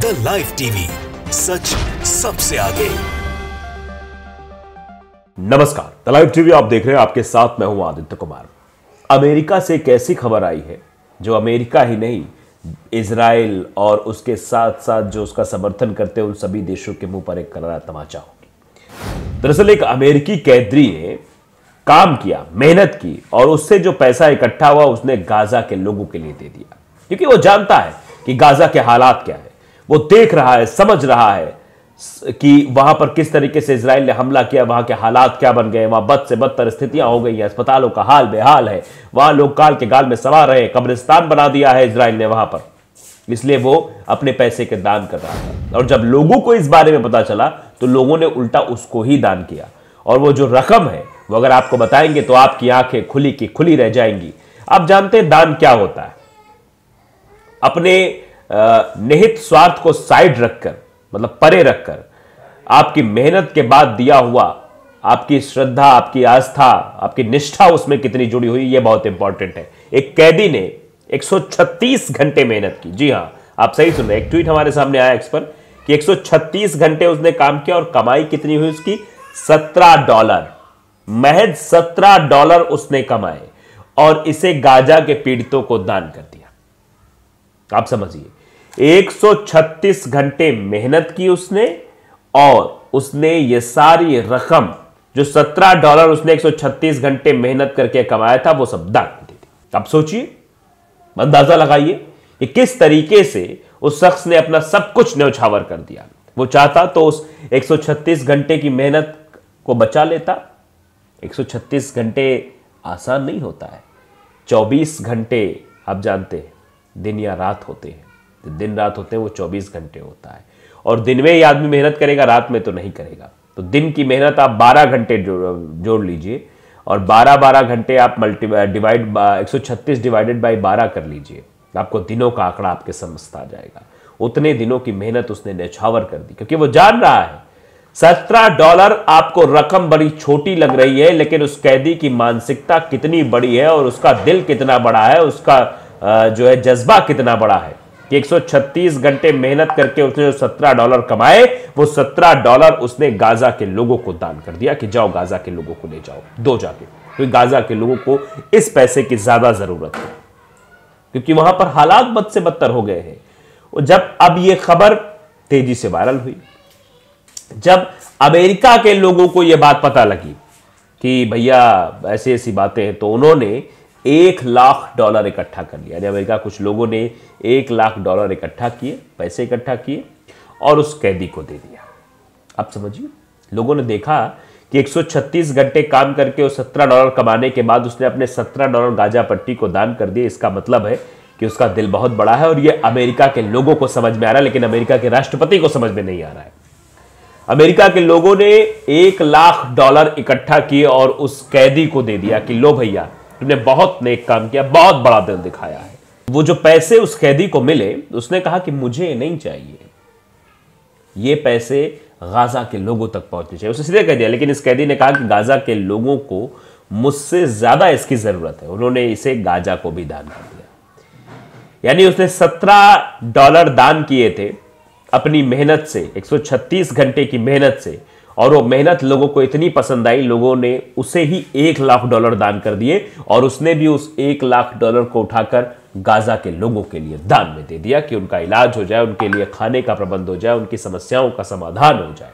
The live TV, सच सबसे आगे। नमस्कार, द लाइव टीवी आप देख रहे हैं। आपके साथ मैं हूं आदित्य कुमार। अमेरिका से एक ऐसी खबर आई है जो अमेरिका ही नहीं, इजराइल और उसके साथ साथ जो उसका समर्थन करते हैं उन सभी देशों के मुंह पर एक करारा तमाचा होगी। दरअसल एक अमेरिकी कैदी ने काम किया, मेहनत की और उससे जो पैसा इकट्ठा हुआ उसने गाजा के लोगों के लिए दे दिया, क्योंकि वो जानता है कि गाजा के हालात क्या है। वो देख रहा है, समझ रहा है कि वहां पर किस तरीके से इजराइल ने हमला किया, वहां के हालात क्या बन गए, वहां बद से बदतर स्थितियां हो गई हैं, अस्पतालों का हाल बेहाल है, वहां लोग काल के गाल में सवार रहे, कब्रिस्तान बना दिया है इजराइल ने वहां पर। इसलिए वो अपने पैसे के दान कर रहा था और जब लोगों को इस बारे में पता चला तो लोगों ने उल्टा उसको ही दान किया। और वो जो रकम है वो अगर आपको बताएंगे तो आपकी आंखें खुली की खुली रह जाएंगी। आप जानते हैं दान क्या होता है? अपने निहित स्वार्थ को साइड रखकर, मतलब परे रखकर, आपकी मेहनत के बाद दिया हुआ, आपकी श्रद्धा, आपकी आस्था, आपकी निष्ठा उसमें कितनी जुड़ी हुई, यह बहुत इंपॉर्टेंट है। एक कैदी ने 136 घंटे मेहनत की। जी हां, आप सही सुन रहे हैं। एक ट्वीट हमारे सामने आया एक्स पर कि 136 घंटे उसने काम किया और कमाई कितनी हुई उसकी? $17। महज $17 उसने कमाए और इसे गाजा के पीड़ितों को दान कर दिया। आप समझिए, 136 घंटे मेहनत की उसने और उसने ये सारी रकम जो $17 उसने 136 घंटे मेहनत करके कमाया था वो सब दान दे दी। अब सोचिए, अंदाजा लगाइए कि किस तरीके से उस शख्स ने अपना सब कुछ न्यौछावर कर दिया। वो चाहता तो उस 136 घंटे की मेहनत को बचा लेता। 136 घंटे आसान नहीं होता है। 24 घंटे आप जानते हैं दिन या रात होते हैं, दिन रात होते हैं, वो 24 घंटे होता है। और दिन में ही आदमी मेहनत करेगा, रात में तो नहीं करेगा। तो दिन की मेहनत आप 12 घंटे जोड़ लीजिए और 12 घंटे आप 136 डिवाइडेड बाई 12 कर लीजिए, आपको दिनों का आंकड़ा आपके समझ आ जाएगा। उतने दिनों की मेहनत उसने न्यौछावर कर दी, क्योंकि वो जान रहा है $17 आपको रकम बड़ी छोटी लग रही है, लेकिन उस कैदी की मानसिकता कितनी बड़ी है और उसका दिल कितना बड़ा है, उसका जो है जज्बा कितना बड़ा है कि 136 घंटे मेहनत करके उसने जो $17 कमाए, वो $17 उसने गाजा के लोगों को दान कर दिया कि जाओ गाजा के लोगों को ले जाओ, दो जाके, क्योंकि गाजा के लोगों को इस पैसे की ज्यादा जरूरत है, क्योंकि वहां पर हालात बद से बदतर हो गए हैं। और जब अब यह खबर तेजी से वायरल हुई, जब अमेरिका के लोगों को यह बात पता लगी कि भैया ऐसी ऐसी बातें हैं, तो उन्होंने $1 लाख इकट्ठा कर लिया। यानी अमेरिका कुछ लोगों ने $1 लाख इकट्ठा किए, पैसे इकट्ठा किए और उस कैदी को दे दिया। आप समझिए, लोगों ने देखा कि 136 घंटे काम करके वो $17 कमाने के बाद उसने अपने $17 गाजा पट्टी को दान कर दिए। इसका मतलब है कि उसका दिल बहुत बड़ा है और ये अमेरिका के लोगों को समझ में आ रहा है, लेकिन अमेरिका के राष्ट्रपति को समझ में नहीं आ रहा है। अमेरिका के लोगों ने $1 लाख इकट्ठा किए और उस कैदी को दे दिया कि लो भैया, तुमने बहुत नेक काम किया, बहुत बड़ा दिल दिखाया है। वो जो पैसे उस कैदी को मिले, उसने कहा कि मुझे नहीं चाहिए, ये पैसे गाजा के लोगों तक पहुंचने चाहिए। उसने सीधे कह दिया, लेकिन इस कैदी ने कहा कि गाजा के लोगों को मुझसे ज्यादा इसकी जरूरत है। उन्होंने इसे गाजा को भी दान कर दिया। यानी उसने $17 दान किए थे अपनी मेहनत से, 136 घंटे की मेहनत से, और वो मेहनत लोगों को इतनी पसंद आई, लोगों ने उसे ही $1 लाख दान कर दिए और उसने भी उस $1 लाख को उठाकर गाजा के लोगों के लिए दान में दे दिया कि उनका इलाज हो जाए, उनके लिए खाने का प्रबंध हो जाए, उनकी समस्याओं का समाधान हो जाए।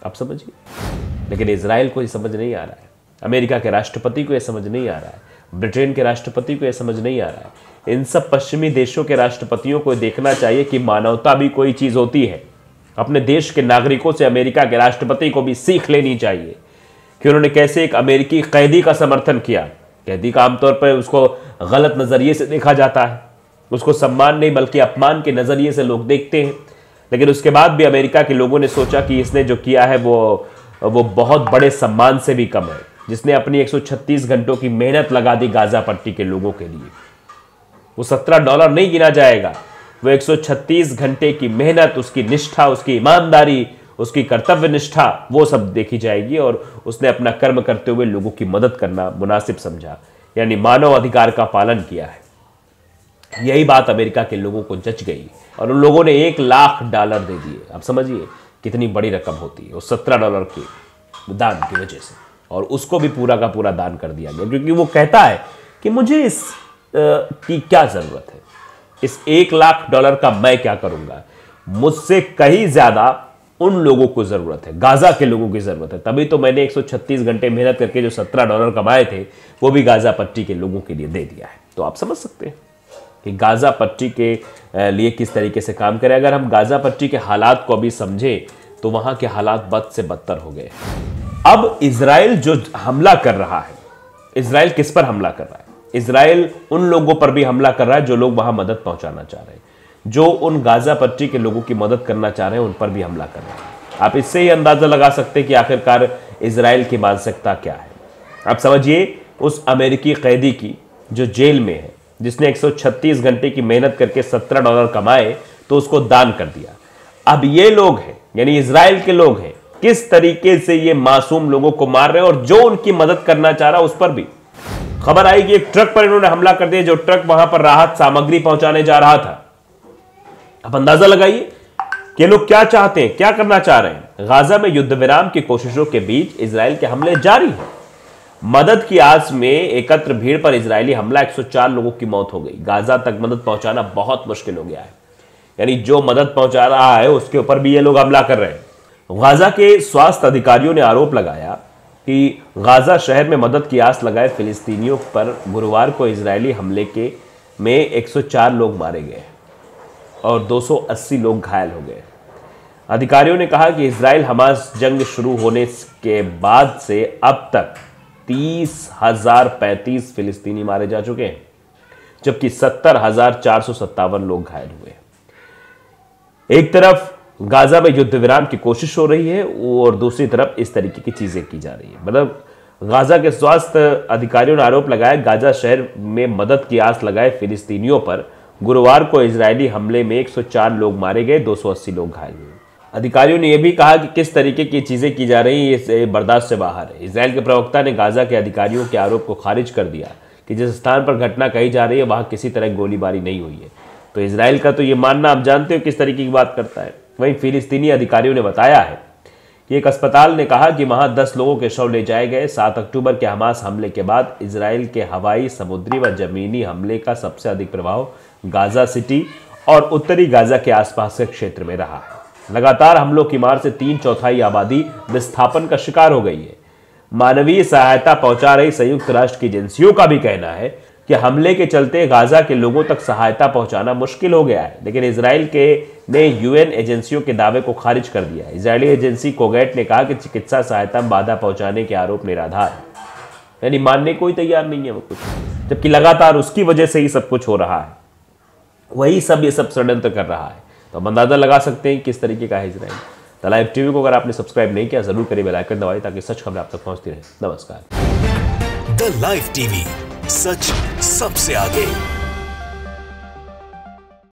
आप समझिए, लेकिन इजराइल को ये समझ नहीं आ रहा है, अमेरिका के राष्ट्रपति को यह समझ नहीं आ रहा है, ब्रिटेन के राष्ट्रपति को यह समझ नहीं आ रहा है। इन सब पश्चिमी देशों के राष्ट्रपतियों को देखना चाहिए कि मानवता भी कोई चीज होती है। अपने देश के नागरिकों से अमेरिका के राष्ट्रपति को भी सीख लेनी चाहिए कि उन्होंने कैसे एक अमेरिकी कैदी का समर्थन किया। कैदी का आमतौर पर उसको गलत नजरिए से देखा जाता है, उसको सम्मान नहीं बल्कि अपमान के नजरिए से लोग देखते हैं, लेकिन उसके बाद भी अमेरिका के लोगों ने सोचा कि इसने जो किया है वो बहुत बड़े सम्मान से भी कम है, जिसने अपनी 136 घंटों की मेहनत लगा दी गाजा पट्टी के लोगों के लिए। वो $17 नहीं गिना जाएगा, वो 136 घंटे की मेहनत, उसकी निष्ठा, उसकी ईमानदारी, उसकी कर्तव्य निष्ठा, वो सब देखी जाएगी। और उसने अपना कर्म करते हुए लोगों की मदद करना मुनासिब समझा, यानी मानव अधिकार का पालन किया है। यही बात अमेरिका के लोगों को जच गई और उन लोगों ने $1,00,000 दे दिए। अब समझिए कितनी बड़ी रकम होती है उस $17 के दान की वजह से, और उसको भी पूरा का पूरा दान कर दिया गया, क्योंकि वो कहता है कि मुझे इस की क्या जरूरत है, इस $1,00,000 का मैं क्या करूंगा, मुझसे कहीं ज्यादा उन लोगों को जरूरत है, गाजा के लोगों की जरूरत है। तभी तो मैंने 136 घंटे मेहनत करके जो $17 कमाए थे वो भी गाजा पट्टी के लोगों के लिए दे दिया है। तो आप समझ सकते हैं कि गाजा पट्टी के लिए किस तरीके से काम करे। अगर हम गाजा पट्टी के हालात को अभी समझे तो वहां के हालात बद से बदतर हो गए। अब इजराइल जो हमला कर रहा है, इजराइल किस पर हमला कर रहा है? इजराइल उन लोगों पर भी हमला कर रहा है जो लोग वहां मदद पहुंचाना चाह रहे हैं, जो उन गाजा पट्टी के लोगों की मदद करना चाह रहे हैं उन पर भी हमला कर रहे हैं। आप इससे ही अंदाजा लगा सकते हैं कि आखिरकार इजराइल की मानसिकता क्या है। आप समझिए उस अमेरिकी कैदी की जो जेल में है, जिसने 136 घंटे की मेहनत करके $17 कमाए तो उसको दान कर दिया। अब ये लोग हैं, यानी इजराइल के लोग हैं, किस तरीके से ये मासूम लोगों को मार रहे हैं, और जो उनकी मदद करना चाह रहा है उस पर भी खबर आई कि एक ट्रक पर इन्होंने हमला कर दिया, जो ट्रक वहां पर राहत सामग्री पहुंचाने जा रहा था। अब अंदाजा लगाइए कि लोग क्या चाहते हैं, क्या करना चाह रहे हैं। गाजा में युद्ध विराम की कोशिशों के बीच इजराइल के हमले जारी हैं। मदद की आस में एकत्र भीड़ पर इजरायली हमला, 104 लोगों की मौत हो गई। गाजा तक मदद पहुंचाना बहुत मुश्किल हो गया है, यानी जो मदद पहुंचा रहा है उसके ऊपर भी ये लोग हमला कर रहे हैं। गाजा के स्वास्थ्य अधिकारियों ने आरोप लगाया कि गाजा शहर में मदद की आस लगाए फिलिस्तीनियों पर गुरुवार को इजरायली हमले में 104 लोग मारे गए और 280 लोग घायल हो गए। अधिकारियों ने कहा कि इजराइल हमास जंग शुरू होने के बाद से अब तक 30,035 फिलिस्तीनी मारे जा चुके हैं, जबकि 70,457 लोग घायल हुए। एक तरफ गाजा में युद्ध विराम की कोशिश हो रही है और दूसरी तरफ इस तरीके की चीजें की जा रही है। मतलब गाजा के स्वास्थ्य अधिकारियों ने आरोप लगाया, गाजा शहर में मदद की आस लगाए फिलिस्तीनियों पर गुरुवार को इजरायली हमले में 104 लोग मारे गए, 280 लोग घायल हुए। अधिकारियों ने यह भी कहा कि किस तरीके की चीजें की जा रही हैं ये बर्दाश्त से बाहर है। इजराइल के प्रवक्ता ने गाजा के अधिकारियों के आरोप को खारिज कर दिया कि जिस स्थान पर घटना कही जा रही है वहां किसी तरह गोलीबारी नहीं हुई है। तो इजराइल का तो ये मानना आप जानते हो किस तरीके की बात करता है। वहीं फिलिस्तीनी अधिकारियों ने बताया है कि एक अस्पताल ने कहा कि वहां 10 लोगों के शव ले जाए गए। 7 अक्टूबर के हमास हमले के बाद इजराइल के हवाई, समुद्री व जमीनी हमले का सबसे अधिक प्रभाव गाजा सिटी और उत्तरी गाजा के आसपास के क्षेत्र में रहा है। लगातार हमलों की मार से 3/4 आबादी विस्थापन का शिकार हो गई है। मानवीय सहायता पहुंचा रही संयुक्त राष्ट्र की एजेंसियों का भी कहना है कि हमले के चलते गाजा के लोगों तक सहायता पहुंचाना मुश्किल हो गया है, लेकिन इजराइल ने यूएन एजेंसियों के दावे को खारिज कर दिया। इजरायली एजेंसी कोगैट ने कहा कि चिकित्सा सहायता में बाधा पहुंचाने के आरोप निराधार है, यानी मानने कोई तैयार नहीं है वो कुछ, जबकि लगातार उसकी वजह से ही सब कुछ हो रहा है, वही सब ये सब षड्यंत्र कर रहा है। तो हम अंदाजा लगा सकते हैं किस तरीके का है इजराइल। द लाइव टीवी को अगर आपने सब्सक्राइब नहीं किया जरूर करिए, बेल आइकन दबाइए ताकि सच खबरें आप तक पहुंचती रहे। नमस्कार। द लाइव टीवी, सच सबसे आगे।